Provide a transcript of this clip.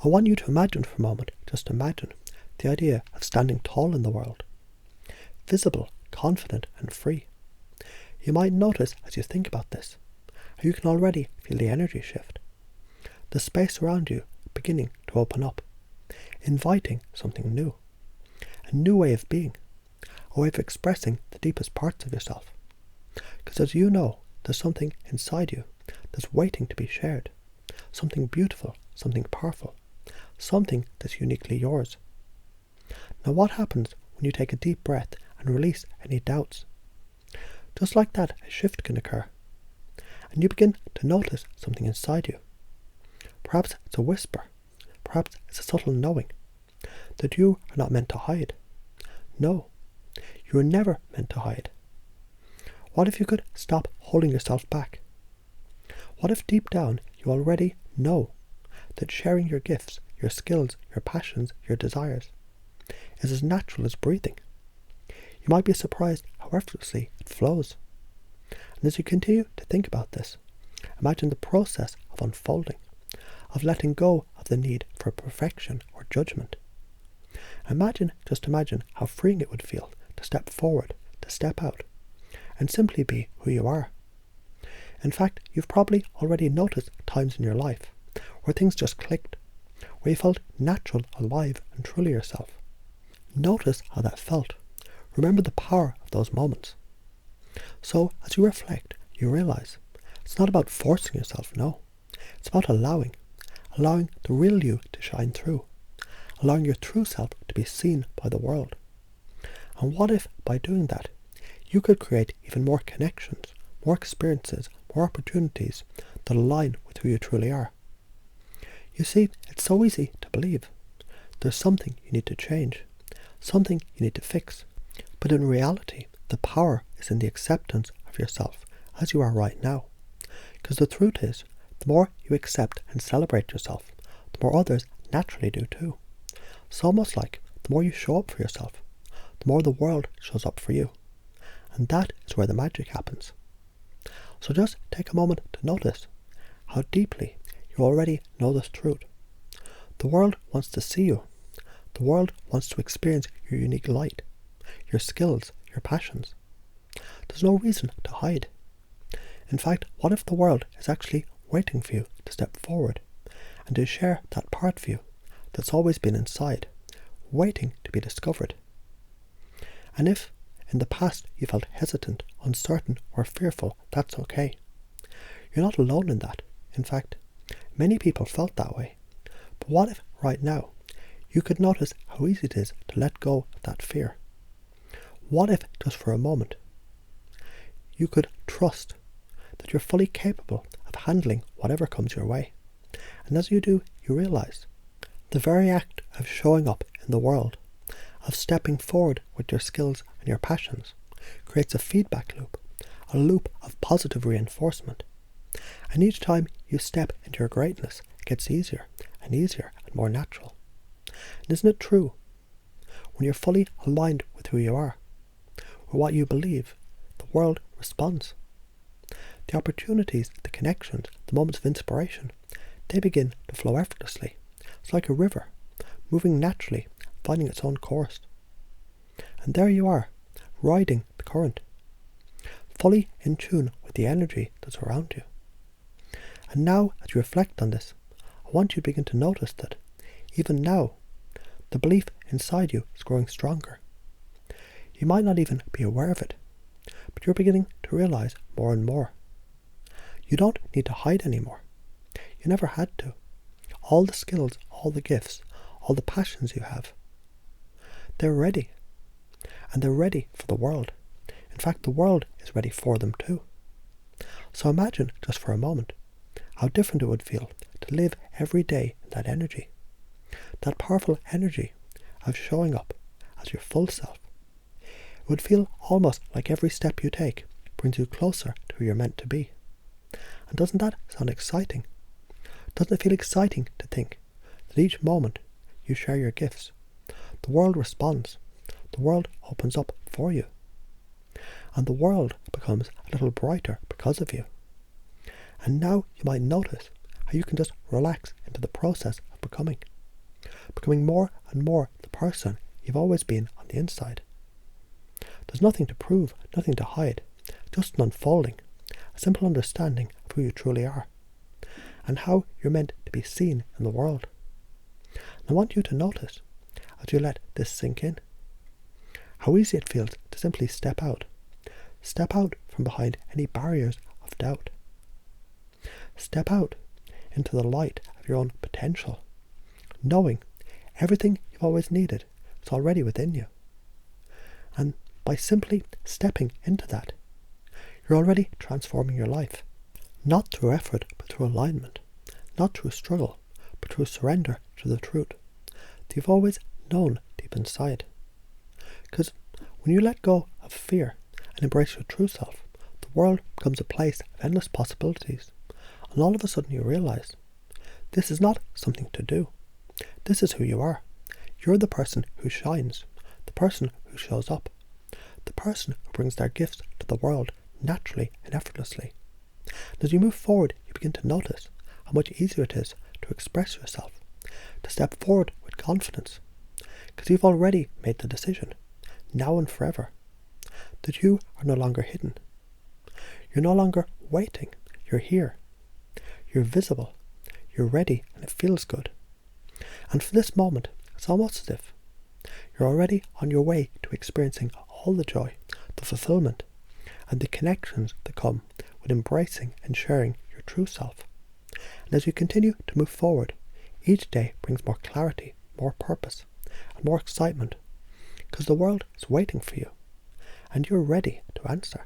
I want you to imagine for a moment, just imagine, the idea of standing tall in the world. Visible, confident and free. You might notice as you think about this, how you can already feel the energy shift. The space around you beginning to open up, inviting something new. A new way of being, a way of expressing the deepest parts of yourself. Because as you know, there's something inside you that's waiting to be shared. Something beautiful, something powerful, something that's uniquely yours. Now what happens when you take a deep breath and release any doubts? Just like that, a shift can occur. And you begin to notice something inside you. Perhaps it's a whisper. Perhaps it's a subtle knowing that you are not meant to hide. No, you are never meant to hide. What if you could stop holding yourself back? What if deep down you already know that sharing your gifts, your skills, your passions, your desires is as natural as breathing? You might be surprised how effortlessly it flows. And as you continue to think about this, imagine the process of unfolding, of letting go of the need for perfection or judgment. Just imagine how freeing it would feel to step forward, to step out, and simply be who you are. In fact, you've probably already noticed times in your life where things just clicked, where you felt natural, alive, and truly yourself. Notice how that felt. Remember the power of those moments. So, as you reflect, you realize it's not about forcing yourself, no. It's about allowing the real you to shine through, allowing your true self to be seen by the world. And what if, by doing that, you could create even more connections, more experiences, more opportunities that align with who you truly are? You see, it's so easy to believe. There's something you need to change, something you need to fix. But in reality, the power is in the acceptance of yourself as you are right now. Because the truth is, the more you accept and celebrate yourself, the more others naturally do too. It's almost like the more you show up for yourself, the more the world shows up for you. And that is where the magic happens. So just take a moment to notice how deeply you already know this truth. The world wants to see you. The world wants to experience your unique light, your skills, your passions. There's no reason to hide. In fact, what if the world is actually waiting for you to step forward and to share that part of you that's always been inside, waiting to be discovered? And if in the past you felt hesitant, uncertain, or fearful, that's okay. You're not alone in that. In fact, many people felt that way. But what if right now you could notice how easy it is to let go of that fear? What if, just for a moment, you could trust that you're fully capable of handling whatever comes your way? And as you do, you realize the very act of showing up in the world, of stepping forward with your skills and your passions, creates a feedback loop, a loop of positive reinforcement. And each time you step into your greatness, it gets easier and easier and more natural. And isn't it true? When you're fully aligned with who you are, with what you believe, the world responds. The opportunities, the connections, the moments of inspiration, they begin to flow effortlessly. It's like a river, moving naturally, finding its own course. And there you are, riding the current, fully in tune with the energy that's around you. And now, as you reflect on this, I want you to begin to notice that, even now, the belief inside you is growing stronger. You might not even be aware of it, but you're beginning to realize more and more. You don't need to hide anymore. You never had to. All the skills, all the gifts, all the passions you have, they're ready. And they're ready for the world. In fact, the world is ready for them too. So imagine, just for a moment, how different it would feel to live every day in that energy. That powerful energy of showing up as your full self. It would feel almost like every step you take brings you closer to who you're meant to be. And doesn't that sound exciting? Doesn't it feel exciting to think that each moment you share your gifts, the world responds, the world opens up for you, and the world becomes a little brighter because of you. And now you might notice how you can just relax into the process of becoming. becoming more and more the person you've always been on the inside. There's nothing to prove, nothing to hide, just an unfolding, a simple understanding of who you truly are, and how you're meant to be seen in the world. And I want you to notice, as you let this sink in, how easy it feels to simply step out from behind any barriers of doubt. Step out into the light of your own potential, knowing everything you've always needed is already within you. And by simply stepping into that, you're already transforming your life, not through effort, but through alignment, not through struggle, but through surrender to the truth that you've always known deep inside. Because when you let go of fear and embrace your true self, the world becomes a place of endless possibilities, and all of a sudden you realize this is not something to do. This is who you are. You're the person who shines, the person who shows up, the person who brings their gifts to the world naturally and effortlessly. And as you move forward, you begin to notice how much easier it is to express yourself, to step forward with confidence, because you've already made the decision, now and forever, that you are no longer hidden. You're no longer waiting. You're here. You're visible. You're ready, and it feels good. And for this moment, it's almost as if you're already on your way to experiencing all the joy, the fulfillment, and the connections that come with embracing and sharing your true self. And as you continue to move forward, each day brings more clarity, more purpose, and more excitement, because the world is waiting for you, and you're ready to answer.